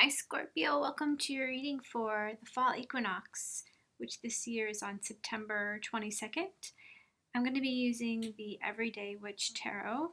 Hi Scorpio, welcome to your reading for the fall equinox, which this year is on September 22nd. I'm going to be using the Everyday Witch Tarot.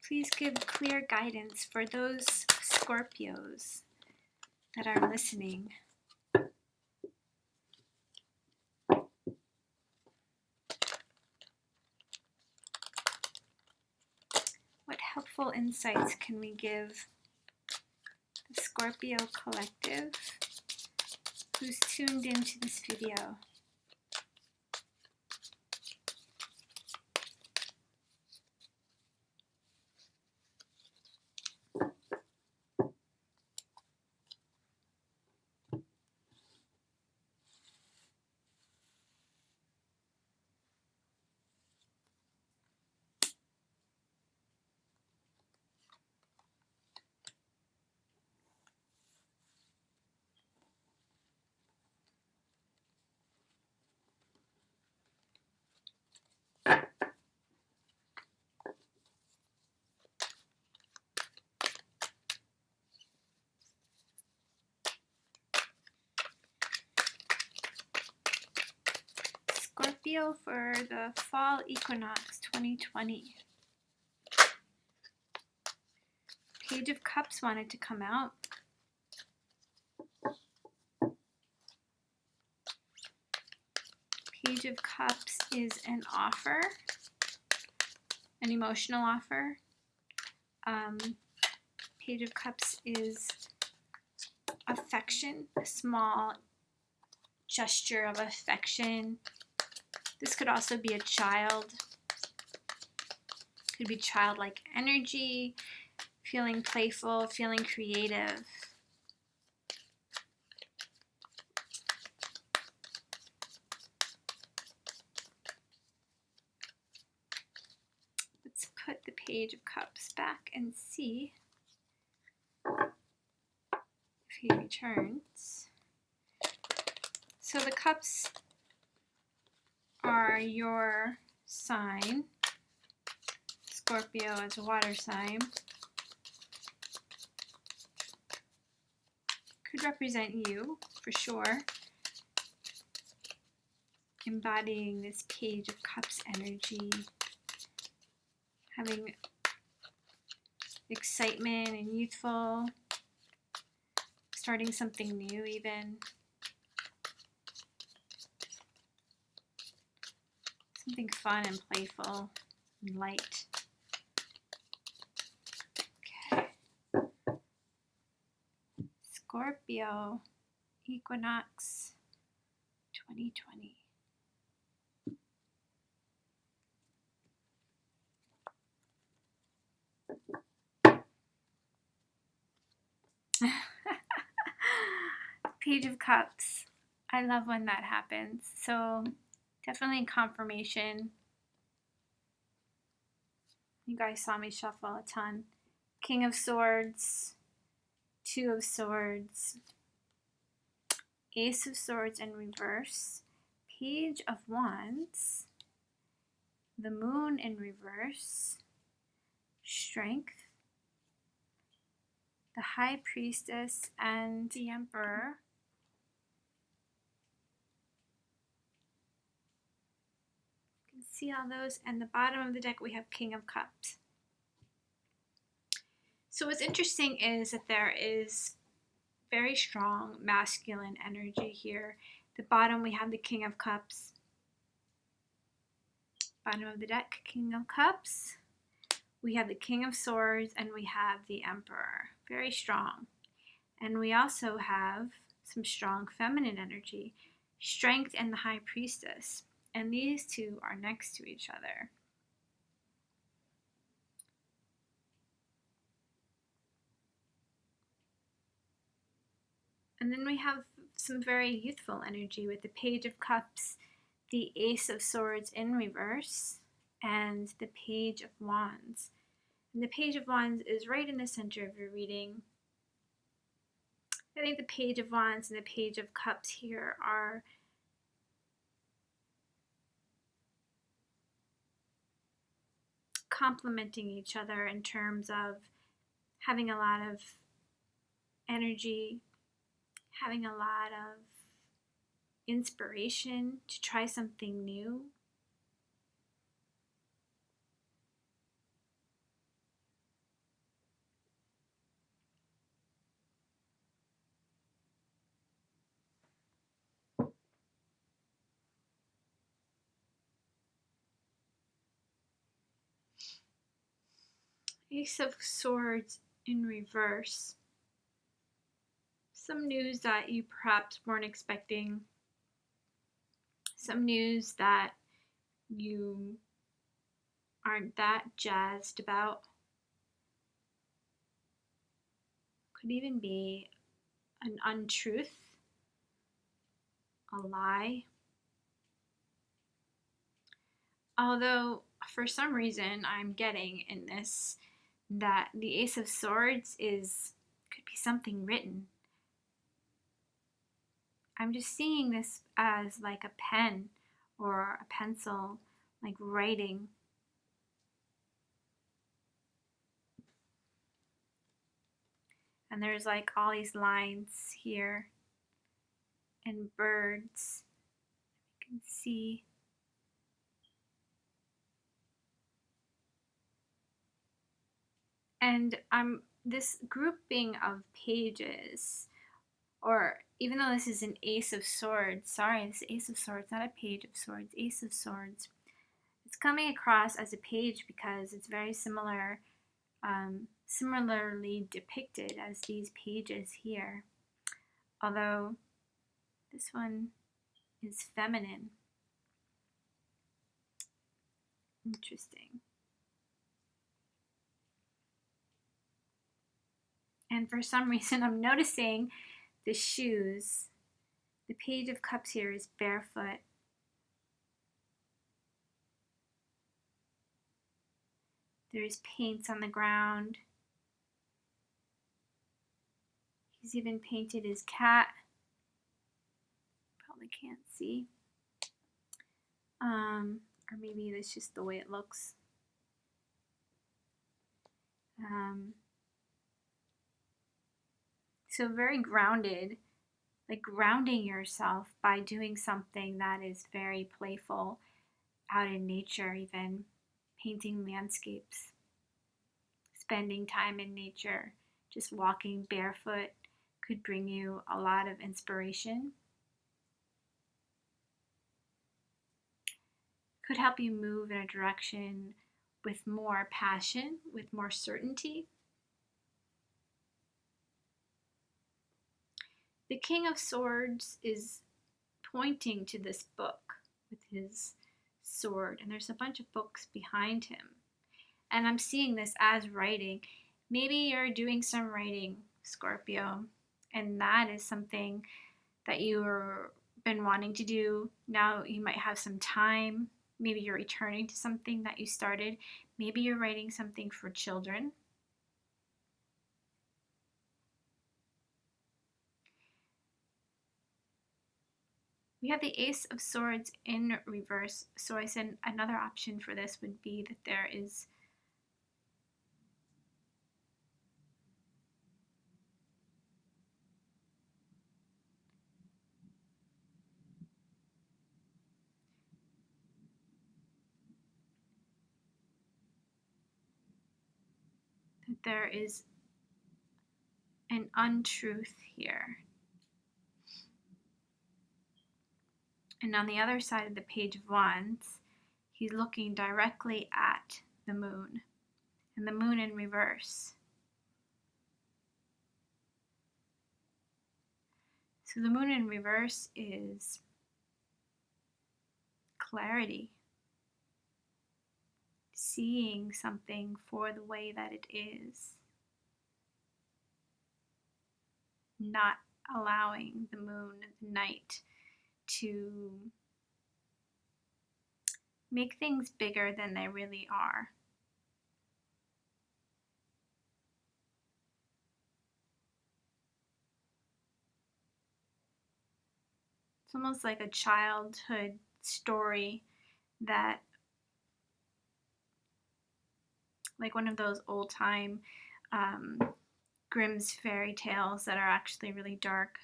Please give clear guidance for those Scorpios that are listening. What helpful insights can we give the Scorpio collective who's tuned into this video? Scorpio for the fall equinox 2020. Page of Cups wanted to come out. Page of Cups is an offer, an emotional offer. Page of Cups is affection, a small gesture of affection. This could also be a child. Could be childlike energy, feeling playful, feeling creative. Let's put the Page of Cups back and see if he returns. So the cups are your sign. Scorpio is a water sign. Could represent you for sure. Embodying this Page of Cups energy. Having excitement and youthful. Starting something new even. Something fun and playful and light. Okay. Scorpio, Equinox 2020. Page of Cups. I love when that happens. So definitely confirmation. You guys saw me shuffle a ton. King of Swords, Two of Swords, Ace of Swords in reverse, Page of Wands, the Moon in reverse, Strength, the High Priestess, and the Emperor. You can see all those. And the bottom of the deck we have King of Cups. So what's interesting is that there is very strong masculine energy here. The bottom we have the King of Cups. Bottom of the deck, King of Cups. We have the King of Swords and we have the Emperor. Very strong. And we also have some strong feminine energy, Strength and the High Priestess. And these two are next to each other. And then we have some very youthful energy with the Page of Cups, the Ace of Swords in reverse, and the Page of Wands. And the Page of Wands is right in the center of your reading. I think the Page of Wands and the Page of Cups here are complementing each other in terms of having a lot of energy, having a lot of inspiration to try something new. Ace of Swords in reverse. Some news that you perhaps weren't expecting. Some news that you aren't that jazzed about. Could even be an untruth, a lie. Although, for some reason, I'm getting in this that the Ace of Swords could be something written. I'm just seeing this as like a pen or a pencil, like writing. And there's like all these lines here and birds. You can see. And this grouping of pages, or even though this is an Ace of Swords, sorry, this is Ace of Swords, not a Page of Swords, Ace of Swords. It's coming across as a page because it's very similarly depicted as these pages here. Although this one is feminine. Interesting. And for some reason, I'm noticing the shoes. The Page of Cups here is barefoot. There's paints on the ground. He's even painted his cat. Probably can't see. Or maybe that's just the way it looks. So very grounded, like grounding yourself by doing something that is very playful, out in nature even, painting landscapes, spending time in nature, just walking barefoot could bring you a lot of inspiration. Could help you move in a direction with more passion, with more certainty. The King of Swords is pointing to this book with his sword, and there's a bunch of books behind him. And I'm seeing this as writing. Maybe you're doing some writing, Scorpio, and that is something that you've been wanting to do. Now you might have some time. Maybe you're returning to something that you started. Maybe you're writing something for children. We have the Ace of Swords in reverse. So I said another option for this would be that there is an untruth here. And on the other side of the Page of Wands, he's looking directly at the moon, and the moon in reverse. So the moon in reverse is clarity, seeing something for the way that it is, not allowing the moon, the night, to make things bigger than they really are. It's almost like a childhood story that like one of those old time Grimm's fairy tales that are actually really dark,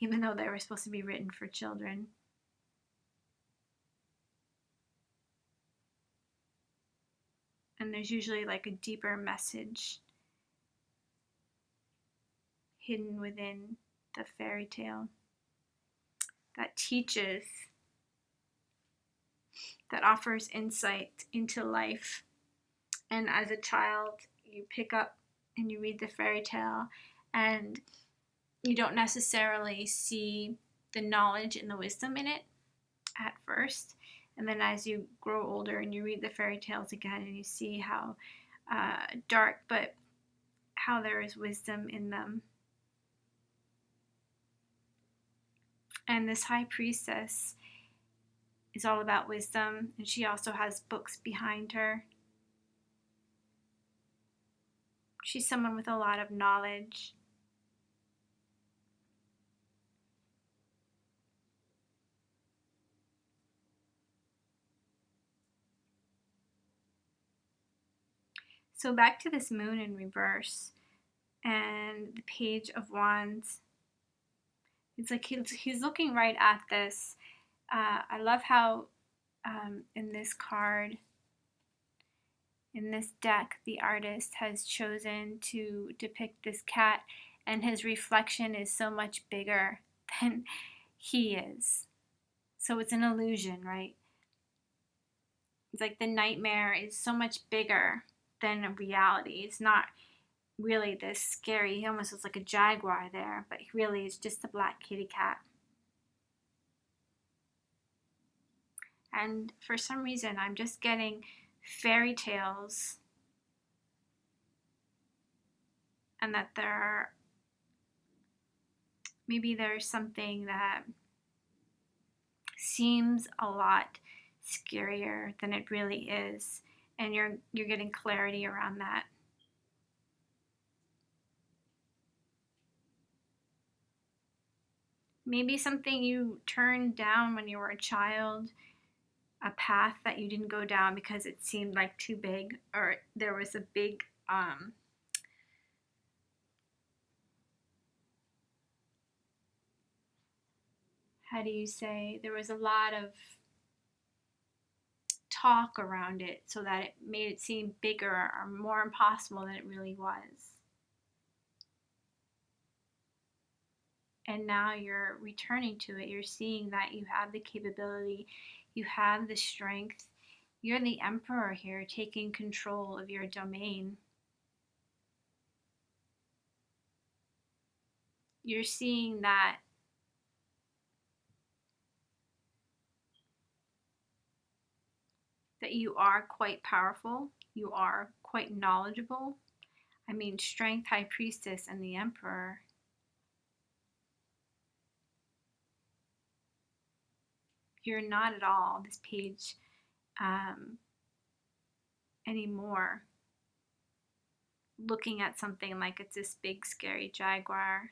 even though they were supposed to be written for children. And there's usually like a deeper message hidden within the fairy tale that teaches, that offers insight into life. And as a child, you pick up and you read the fairy tale, and you don't necessarily see the knowledge and the wisdom in it at first. And then as you grow older and you read the fairy tales again, and you see how dark, but how there is wisdom in them. And this high priestess is all about wisdom, and she also has books behind her. She's someone with a lot of knowledge. So back to this moon in reverse and the Page of Wands. It's like he's looking right at this. I love how in this card, in this deck, the artist has chosen to depict this cat, and his reflection is so much bigger than he is. So it's an illusion, right? It's like the nightmare is so much bigger than reality. It's not really this scary. He almost looks like a jaguar there, but really it's just a black kitty cat. And for some reason, I'm just getting fairy tales, and that maybe there's something that seems a lot scarier than it really is, and you're getting clarity around that. Maybe something you turned down when you were a child, a path that you didn't go down because it seemed like too big, or there was a big how do you say, there was a lot of talk around it, so that it made it seem bigger or more impossible than it really was. And now you're returning to it. You're seeing that you have the capability, you have the strength. You're the emperor here, taking control of your domain. You're seeing that you are quite powerful, you are quite knowledgeable. I mean, strength, high priestess, and the emperor. You're not at all this page anymore looking at something like it's this big scary jaguar.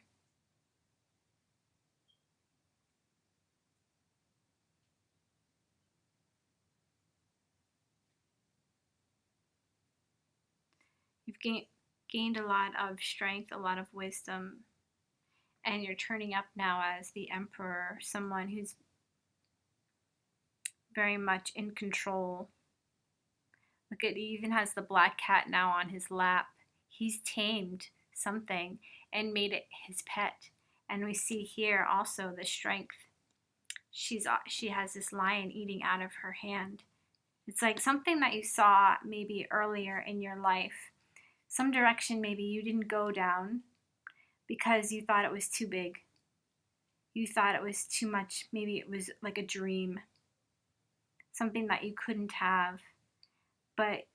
You've gained a lot of strength, a lot of wisdom, and you're turning up now as the emperor, someone who's very much in control. Look, it even has the black cat now on his lap. He's tamed something and made it his pet. And we see here also the strength. She has this lion eating out of her hand. It's like something that you saw maybe earlier in your life. Some direction maybe you didn't go down because you thought it was too big. You thought it was too much. Maybe it was like a dream, something that you couldn't have. But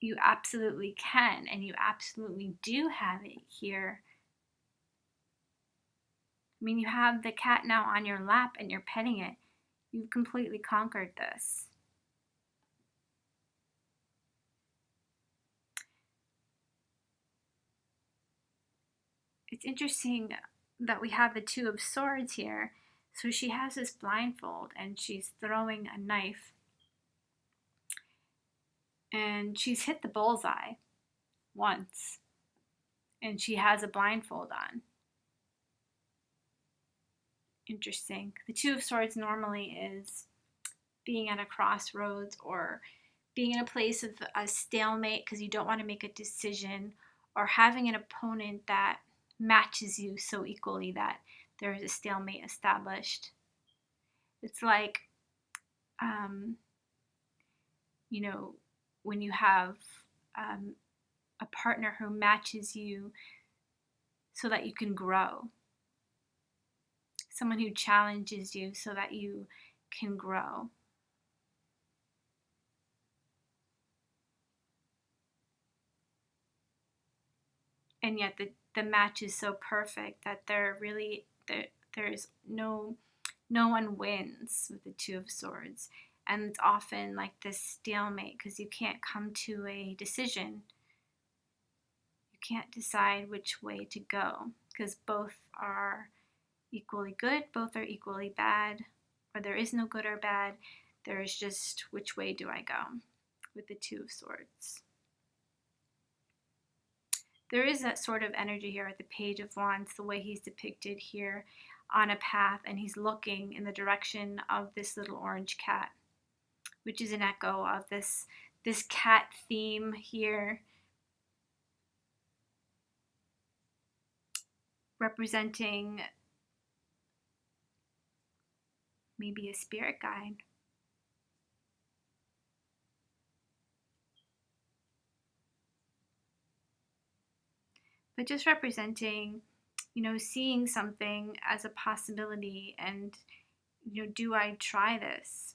you absolutely can, and you absolutely do have it here. I mean, you have the cat now on your lap and you're petting it. You've completely conquered this. It's interesting that we have the Two of Swords here. So she has this blindfold and she's throwing a knife. And she's hit the bullseye once, and she has a blindfold on. Interesting. The Two of Swords normally is being at a crossroads or being in a place of a stalemate because you don't want to make a decision, or having an opponent that matches you so equally that there is a stalemate established. It's like, um, you know, when you have um, a partner who matches you so that you can grow, someone who challenges you so that you can grow. And yet the match is so perfect that there's no one wins with the Two of Swords. And it's often like this stalemate because you can't come to a decision. You can't decide which way to go because both are equally good, both are equally bad, or there is no good or bad. There is just which way do I go with the Two of Swords. There is that sort of energy here at the Page of Wands, the way he's depicted here on a path, and he's looking in the direction of this little orange cat, which is an echo of this cat theme here, representing maybe a spirit guide. But just representing, seeing something as a possibility and, do I try this?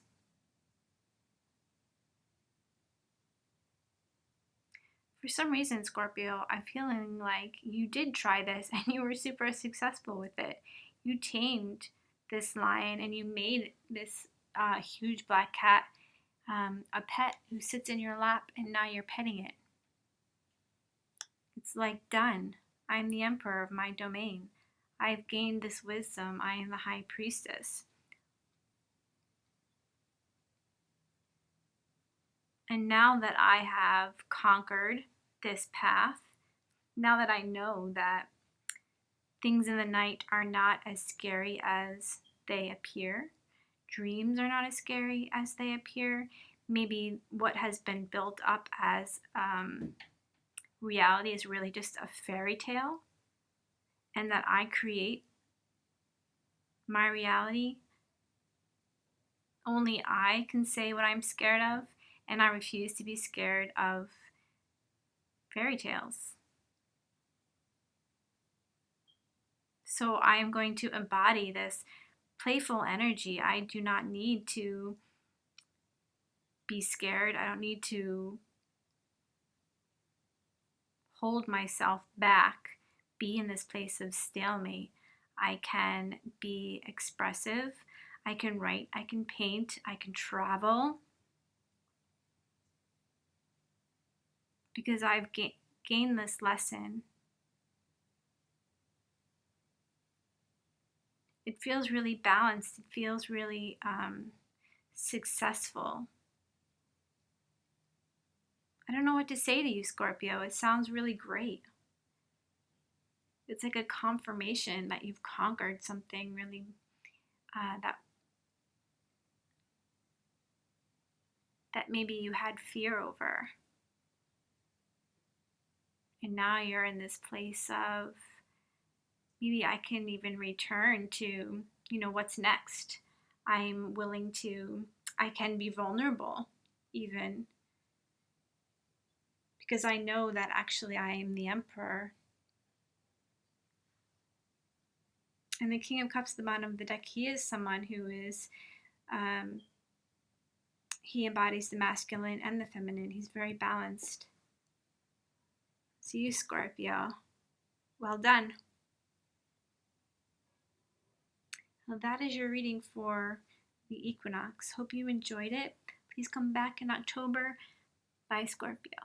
For some reason, Scorpio, I'm feeling like you did try this and you were super successful with it. You tamed this lion and you made this huge black cat a pet who sits in your lap, and now you're petting it. It's like, done. I'm the emperor of my domain. I've gained this wisdom. I am the high priestess. And now that I have conquered this path, now that I know that things in the night are not as scary as they appear, dreams are not as scary as they appear, maybe what has been built up as reality is really just a fairy tale, and that I create my reality. Only I can say what I'm scared of, and I refuse to be scared of fairy tales. So I am going to embody this playful energy. I do not need to be scared. I don't need to hold myself back, be in this place of stalemate. I can be expressive. I can write. I can paint. I can travel. Because I've gained this lesson. It feels really balanced. It feels really successful. I don't know what to say to you, Scorpio. It sounds really great. It's like a confirmation that you've conquered something really that maybe you had fear over. And now you're in this place of, maybe I can even return to, what's next. I can be vulnerable even, because I know that actually I am the emperor. And the King of Cups at the bottom of the deck, he is someone who is, he embodies the masculine and the feminine. He's very balanced. See you, Scorpio. Well done. Well, that is your reading for the equinox. Hope you enjoyed it. Please come back in October. Bye, Scorpio.